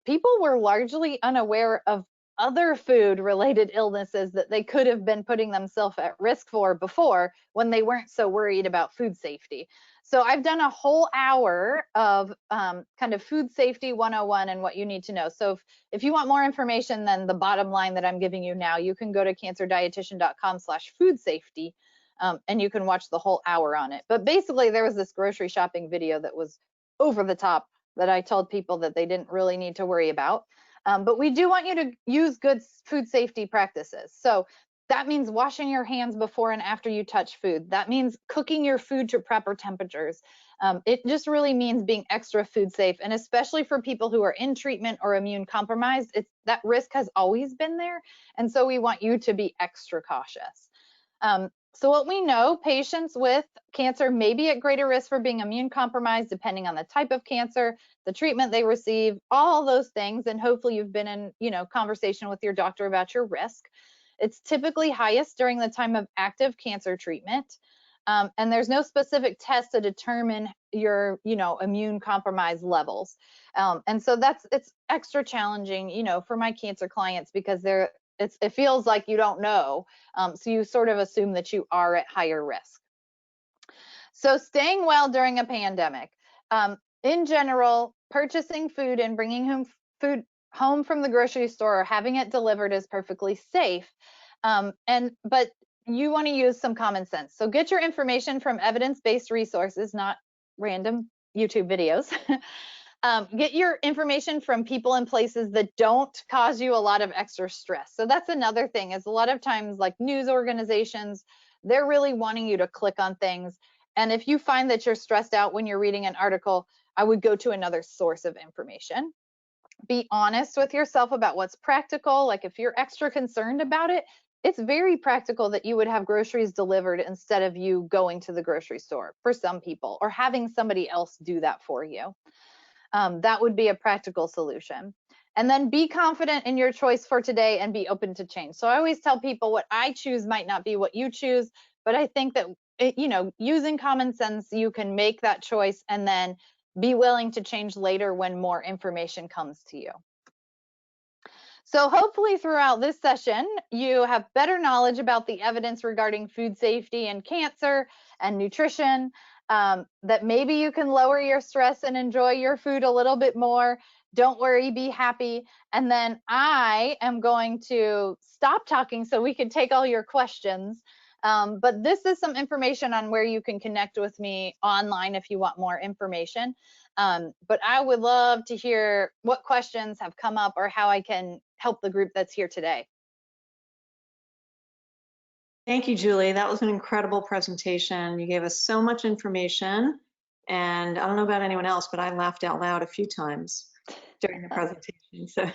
people were largely unaware of other food related illnesses that they could have been putting themselves at risk for before, when they weren't so worried about food safety. So I've done a whole hour of kind of food safety 101 and what you need to know. So if you want more information than the bottom line that I'm giving you now, you can go to cancerdietitian.com/food safety, and you can watch the whole hour on it. But basically there was this grocery shopping video that was over the top that I told people that they didn't really need to worry about. But we do want you to use good food safety practices. So that means washing your hands before and after you touch food. That means cooking your food to proper temperatures. It just really means being extra food safe. And especially for people who are in treatment or immune compromised, that risk has always been there. And so we want you to be extra cautious. So what we know, patients with cancer may be at greater risk for being immune compromised depending on the type of cancer, the treatment they receive, all those things. And hopefully you've been in, conversation with your doctor about your risk. It's typically highest during the time of active cancer treatment. And there's no specific test to determine your, immune compromised levels. And so it's extra challenging, for my cancer clients, because it feels like you don't know. So you sort of assume that you are at higher risk. So staying well during a pandemic. In general, purchasing food and bringing food home from the grocery store or having it delivered is perfectly safe. But you want to use some common sense. So get your information from evidence-based resources, not random YouTube videos. Get your information from people and places that don't cause you a lot of extra stress. So that's another thing, is a lot of times, like news organizations, they're really wanting you to click on things. And if you find that you're stressed out when you're reading an article, I would go to another source of information. Be honest with yourself about what's practical. Like if you're extra concerned about it, it's very practical that you would have groceries delivered instead of you going to the grocery store for some people, or having somebody else do that for you. That would be a practical solution. And then be confident in your choice for today and be open to change. So I always tell people what I choose might not be what you choose, but I think that, using common sense, you can make that choice and then be willing to change later when more information comes to you. So hopefully throughout this session, you have better knowledge about the evidence regarding food safety and cancer and nutrition, that maybe you can lower your stress and enjoy your food a little bit more. Don't worry, be happy. And then I am going to stop talking so we can take all your questions. But this is some information on where you can connect with me online if you want more information. But I would love to hear what questions have come up or how I can help the group that's here today. Thank you, Julie. That was an incredible presentation. You gave us so much information, and I don't know about anyone else, but I laughed out loud a few times during the presentation. So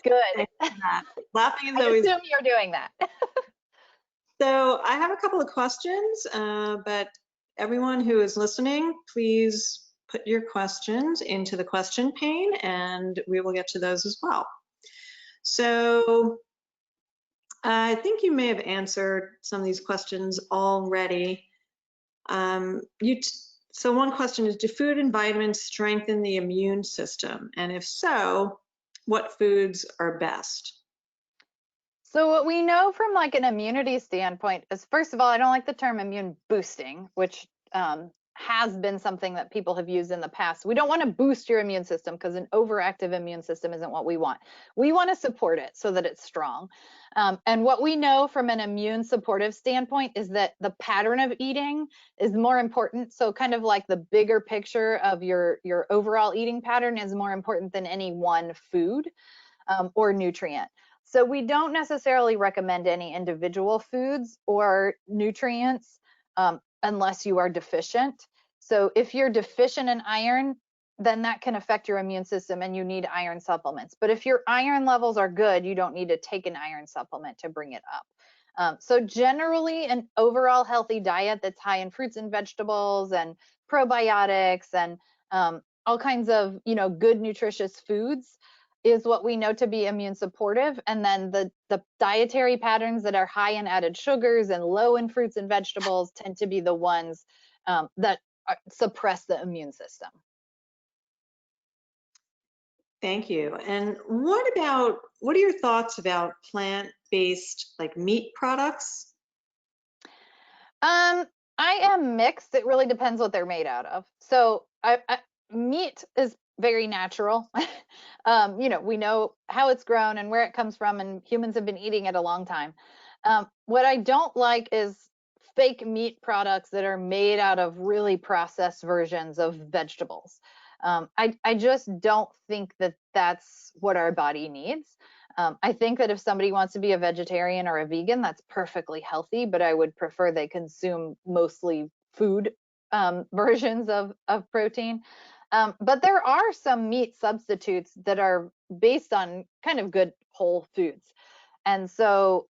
Good. thanks for that. Laughing is I always. assume you're doing that. So I have a couple of questions, but everyone who is listening, please put your questions into the question pane, and we will get to those as well. So I think you may have answered some of these questions already. So one question is, do food and vitamins strengthen the immune system? And if so, what foods are best? So what we know from like an immunity standpoint is, first of all, I don't like the term immune boosting, which has been something that people have used in the past. We don't want to boost your immune system because an overactive immune system isn't what we want. We want to support it so that it's strong. And what we know from an immune supportive standpoint is that the pattern of eating is more important. So kind of like the bigger picture of your overall eating pattern is more important than any one food or nutrient. So we don't necessarily recommend any individual foods or nutrients unless you are deficient. So if you're deficient in iron, then that can affect your immune system and you need iron supplements. But if your iron levels are good, you don't need to take an iron supplement to bring it up. So generally an overall healthy diet that's high in fruits and vegetables and probiotics and all kinds of, good nutritious foods is what we know to be immune supportive. And then the dietary patterns that are high in added sugars and low in fruits and vegetables tend to be the ones that suppress the immune system. Thank you. And what are your thoughts about plant-based like meat products? I am mixed. It really depends what they're made out of. So meat is very natural. We know how it's grown and where it comes from, and humans have been eating it a long time. What I don't like is fake meat products that are made out of really processed versions of vegetables. I just don't think that that's what our body needs. I think that if somebody wants to be a vegetarian or a vegan, that's perfectly healthy, but I would prefer they consume mostly food versions of protein. But there are some meat substitutes that are based on kind of good whole foods. And so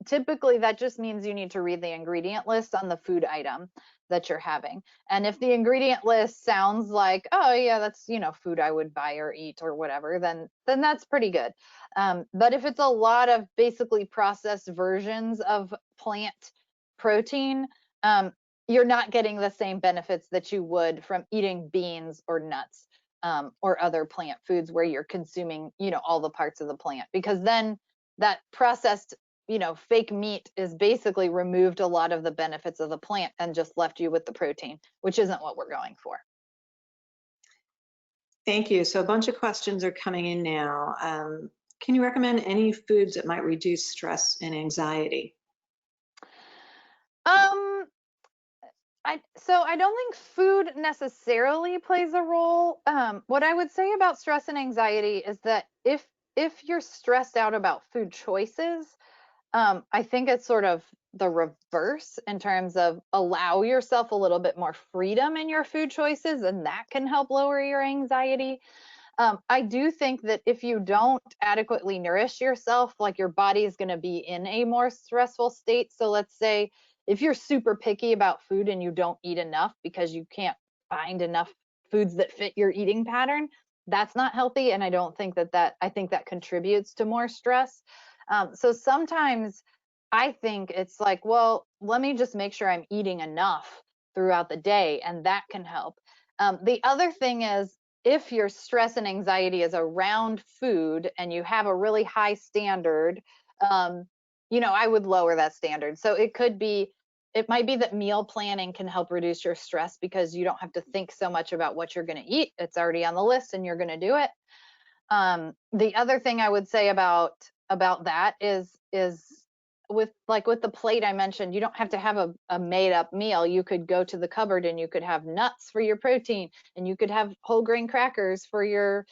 typically that just means you need to read the ingredient list on the food item that you're having. And if the ingredient list sounds like, oh yeah, that's, food I would buy or eat or whatever, then that's pretty good. But if it's a lot of basically processed versions of plant protein, you're not getting the same benefits that you would from eating beans or nuts or other plant foods where you're consuming, all the parts of the plant, because then that processed, fake meat is basically removed a lot of the benefits of the plant and just left you with the protein, which isn't what we're going for. Thank you. So a bunch of questions are coming in now. Can you recommend any foods that might reduce stress and anxiety? So I don't think food necessarily plays a role. What I would say about stress and anxiety is that if you're stressed out about food choices, I think it's sort of the reverse in terms of allow yourself a little bit more freedom in your food choices, and that can help lower your anxiety. I do think that if you don't adequately nourish yourself, like your body is going to be in a more stressful state. So let's say if you're super picky about food and you don't eat enough because you can't find enough foods that fit your eating pattern, that's not healthy. And I don't think I think that contributes to more stress. So sometimes I think it's like, well, let me just make sure I'm eating enough throughout the day, and that can help. The other thing is, if your stress and anxiety is around food and you have a really high standard, I would lower that standard. So it might be that meal planning can help reduce your stress because you don't have to think so much about what you're going to eat. It's already on the list and you're going to do it. The other thing I would say about that is with the plate I mentioned, you don't have to have a made up meal. You could go to the cupboard and you could have nuts for your protein, and you could have whole grain crackers for your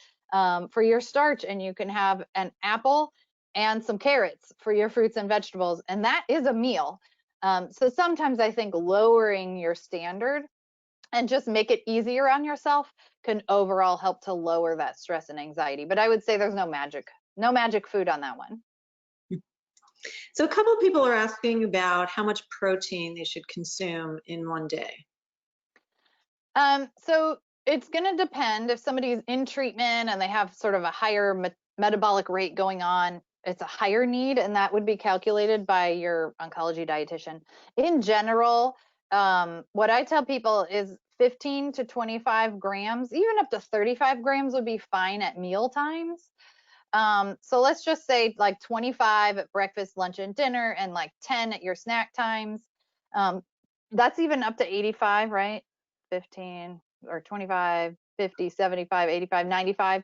starch, and you can have an apple and some carrots for your fruits and vegetables, and that is a meal. So sometimes I think lowering your standard and just make it easier on yourself can overall help to lower that stress and anxiety. But I would say there's no magic food on that one. So a couple of people are asking about how much protein they should consume in one day. So it's going to depend. If somebody's in treatment and they have sort of a higher metabolic rate going on, it's a higher need, and that would be calculated by your oncology dietitian. In general, what I tell people is 15 to 25 grams, even up to 35 grams would be fine at meal times. So let's just say like 25 at breakfast, lunch, and dinner, and like 10 at your snack times. That's even up to 85, right? 15 or 25, 50, 75, 85, 95.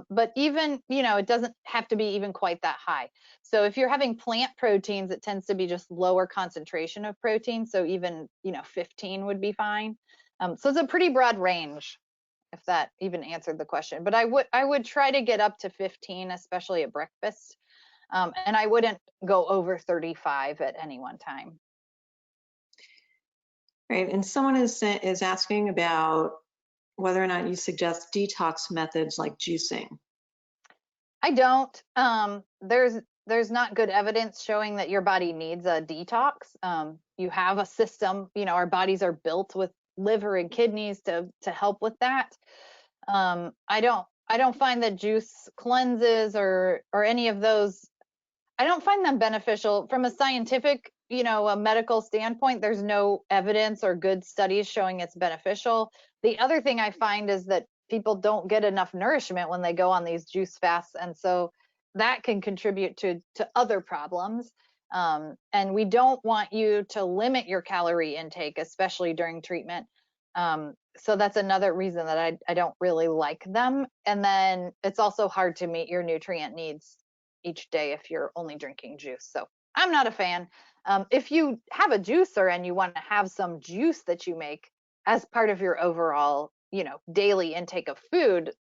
But even, it doesn't have to be even quite that high. So if you're having plant proteins, it tends to be just lower concentration of protein. So even, 15 would be fine. So it's a pretty broad range, if that even answered the question. But I would try to get up to 15, especially at breakfast. And I wouldn't go over 35 at any one time. Right, and someone is asking about whether or not you suggest detox methods like juicing. I don't. There's not good evidence showing that your body needs a detox. You have a system. Our bodies are built with liver and kidneys to help with that. I don't find that juice cleanses or any of those. I don't find them beneficial from a scientific, a medical standpoint. There's no evidence or good studies showing it's beneficial. The other thing I find is that people don't get enough nourishment when they go on these juice fasts, and so that can contribute to other problems. And we don't want you to limit your calorie intake, especially during treatment. So that's another reason that I don't really like them. And then it's also hard to meet your nutrient needs each day if you're only drinking juice. So I'm not a fan. If you have a juicer and you want to have some juice that you make as part of your overall, daily intake of food,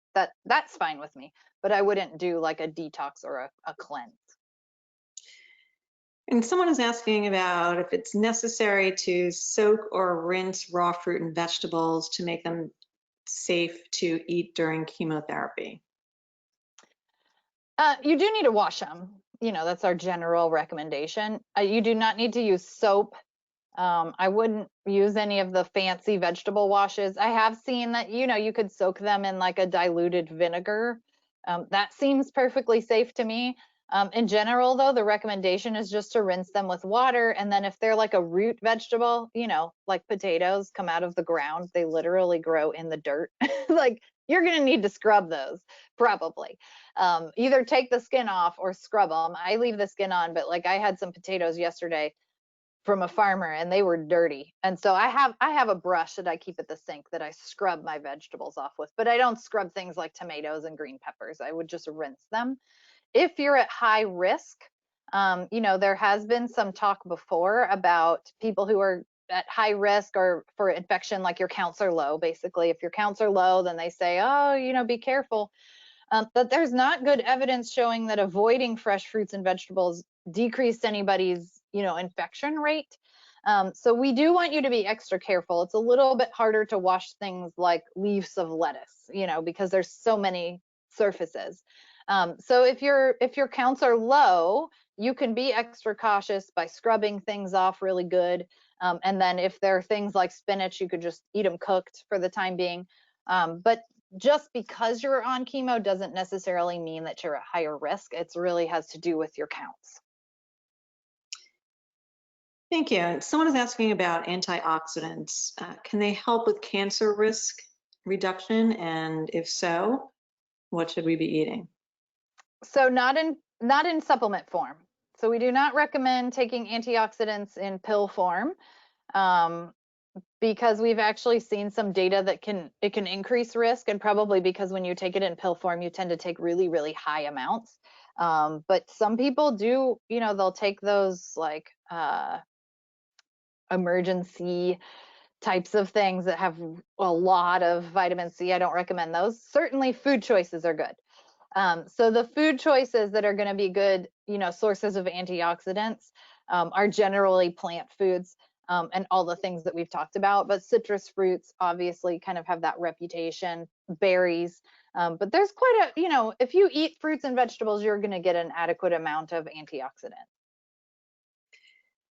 that's fine with me. But I wouldn't do like a detox or a cleanse. And someone is asking about if it's necessary to soak or rinse raw fruit and vegetables to make them safe to eat during chemotherapy. You do need to wash them. That's our general recommendation. You do not need to use soap. I wouldn't use any of the fancy vegetable washes. I have seen that, you could soak them in like a diluted vinegar. That seems perfectly safe to me. In general, though, the recommendation is just to rinse them with water. And then if they're like a root vegetable, like potatoes come out of the ground, they literally grow in the dirt. Like you're going to need to scrub those probably. Either take the skin off or scrub them. I leave the skin on, but like I had some potatoes yesterday from a farmer and they were dirty. And so I have a brush that I keep at the sink that I scrub my vegetables off with, but I don't scrub things like tomatoes and green peppers. I would just rinse them. If you're at high risk, there has been some talk before about people who are at high risk or for infection, like your counts are low. Basically, if your counts are low, then they say, oh, be careful. But there's not good evidence showing that avoiding fresh fruits and vegetables decreased anybody's, infection rate. So we do want you to be extra careful. It's a little bit harder to wash things like leaves of lettuce, because there's so many surfaces. So if your counts are low, you can be extra cautious by scrubbing things off really good. And then if there are things like spinach, you could just eat them cooked for the time being. But just because you're on chemo doesn't necessarily mean that you're at higher risk. It really has to do with your counts. Thank you. Someone is asking about antioxidants. Can they help with cancer risk? reduction? And if so, what should we be eating? So not in supplement form. So we do not recommend taking antioxidants in pill form, um, because we've actually seen some data that it can increase risk, and probably because when you take it in pill form, you tend to take really, really high amounts. But some people do, they'll take those like emergency types of things that have a lot of vitamin C. I don't recommend those. Certainly food choices are good. So the food choices that are going to be good, sources of antioxidants, are generally plant foods, and all the things that we've talked about. But citrus fruits obviously kind of have that reputation, berries. But there's quite a, if you eat fruits and vegetables, you're going to get an adequate amount of antioxidant.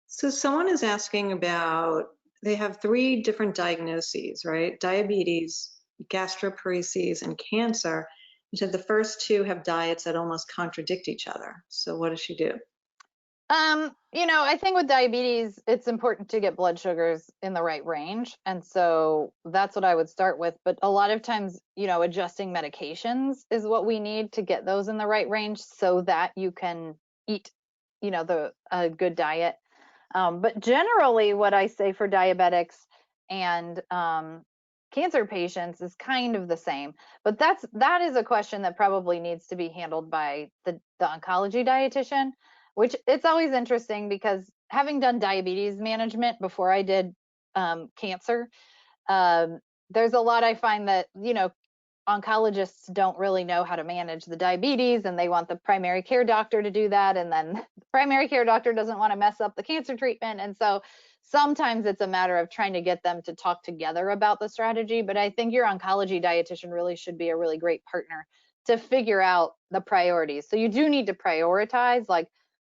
So someone is asking about, they have 3 different diagnoses, right? Diabetes, gastroparesis, and cancer. You said the first 2 have diets that almost contradict each other. So what does she do? I think with diabetes, it's important to get blood sugars in the right range. And so that's what I would start with. But a lot of times, adjusting medications is what we need to get those in the right range so that you can eat, a good diet. But generally, what I say for diabetics and cancer patients is kind of the same. But that is a question that probably needs to be handled by the oncology dietitian, which it's always interesting because having done diabetes management before I did cancer, there's a lot I find that, oncologists don't really know how to manage the diabetes, and they want the primary care doctor to do that, and then the primary care doctor doesn't want to mess up the cancer treatment. And so sometimes it's a matter of trying to get them to talk together about the strategy. But I think your oncology dietitian really should be a really great partner to figure out the priorities. So you do need to prioritize, like,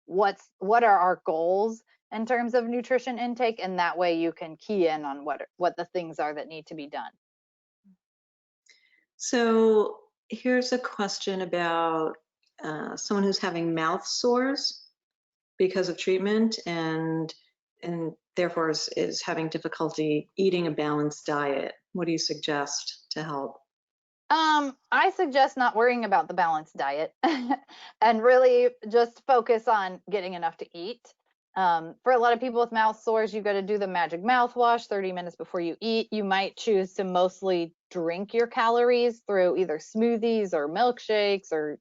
what are our goals in terms of nutrition intake, and that way you can key in on what the things are that need to be done. So here's a question about someone who's having mouth sores because of treatment and therefore is having difficulty eating a balanced diet. What do you suggest to help? I suggest not worrying about the balanced diet and really just focus on getting enough to eat. For a lot of people with mouth sores, you've got to do the magic mouthwash 30 minutes before you eat. You might choose to mostly drink your calories through either smoothies or milkshakes or,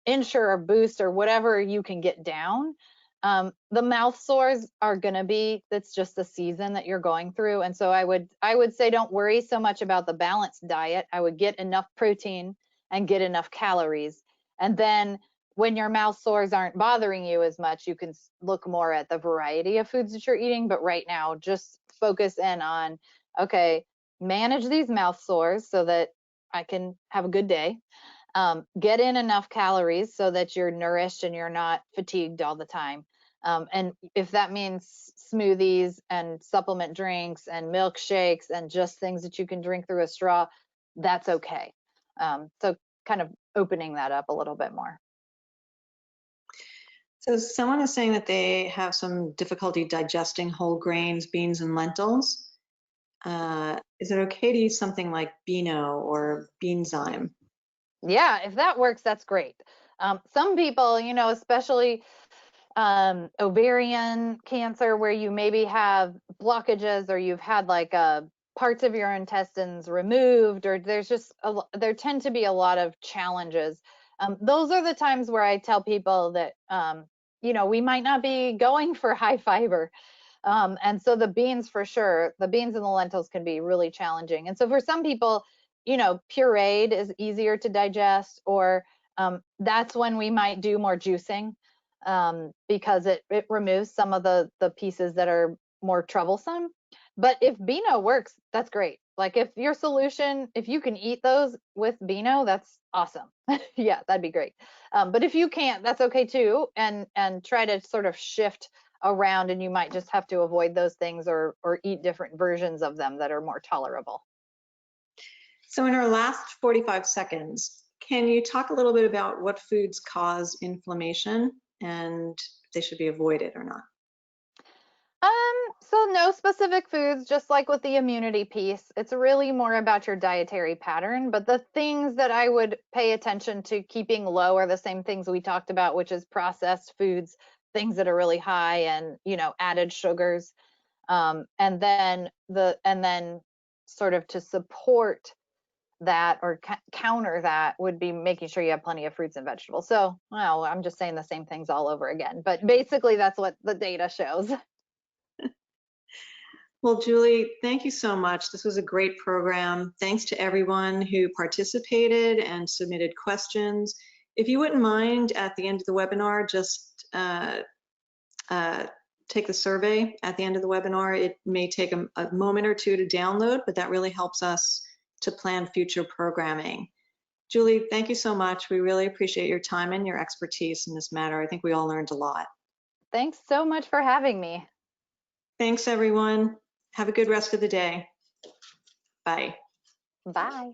Ensure or Boost or whatever you can get down. The mouth sores are going to be, that's just the season that you're going through. And so I would say don't worry so much about the balanced diet. I would get enough protein and get enough calories. And then when your mouth sores aren't bothering you as much, you can look more at the variety of foods that you're eating. But right now, just focus in on, okay, manage these mouth sores so that I can have a good day. Get in enough calories so that you're nourished and you're not fatigued all the time. And if that means smoothies and supplement drinks and milkshakes and just things that you can drink through a straw, that's okay. So kind of opening that up a little bit more. So someone is saying that they have some difficulty digesting whole grains, beans, and lentils. Is it okay to use something like Beano or Beanzyme? Yeah, if that works, that's great. Some people, especially ovarian cancer, where you maybe have blockages or you've had like parts of your intestines removed, or there tend to be a lot of challenges. Those are the times where I tell people that we might not be going for high fiber. And so the beans, for sure, the beans and the lentils can be really challenging. And so for some people, pureed is easier to digest, or that's when we might do more juicing, because it removes some of the pieces that are more troublesome. But if Beano works, that's great. Like if your solution, if you can eat those with Beano, that's awesome. Yeah, that'd be great. But if you can't, that's okay too. And try to sort of shift around, and you might just have to avoid those things or eat different versions of them that are more tolerable. So in our last 45 seconds, can you talk a little bit about what foods cause inflammation and if they should be avoided or not? So no specific foods, just like with the immunity piece. It's really more about your dietary pattern, but the things that I would pay attention to keeping low are the same things we talked about, which is processed foods, things that are really high and, added sugars. And then sort of to support that or counter that would be making sure you have plenty of fruits and vegetables. So, well, I'm just saying the same things all over again, but basically that's what the data shows. Well, Julie, thank you so much. This was a great program. Thanks to everyone who participated and submitted questions. If you wouldn't mind at the end of the webinar, just take the survey at the end of the webinar. It may take a moment or two to download, but that really helps us to plan future programming. Julie, thank you so much. We really appreciate your time and your expertise in this matter. I think we all learned a lot. Thanks so much for having me. Thanks, everyone. Have a good rest of the day. Bye. Bye.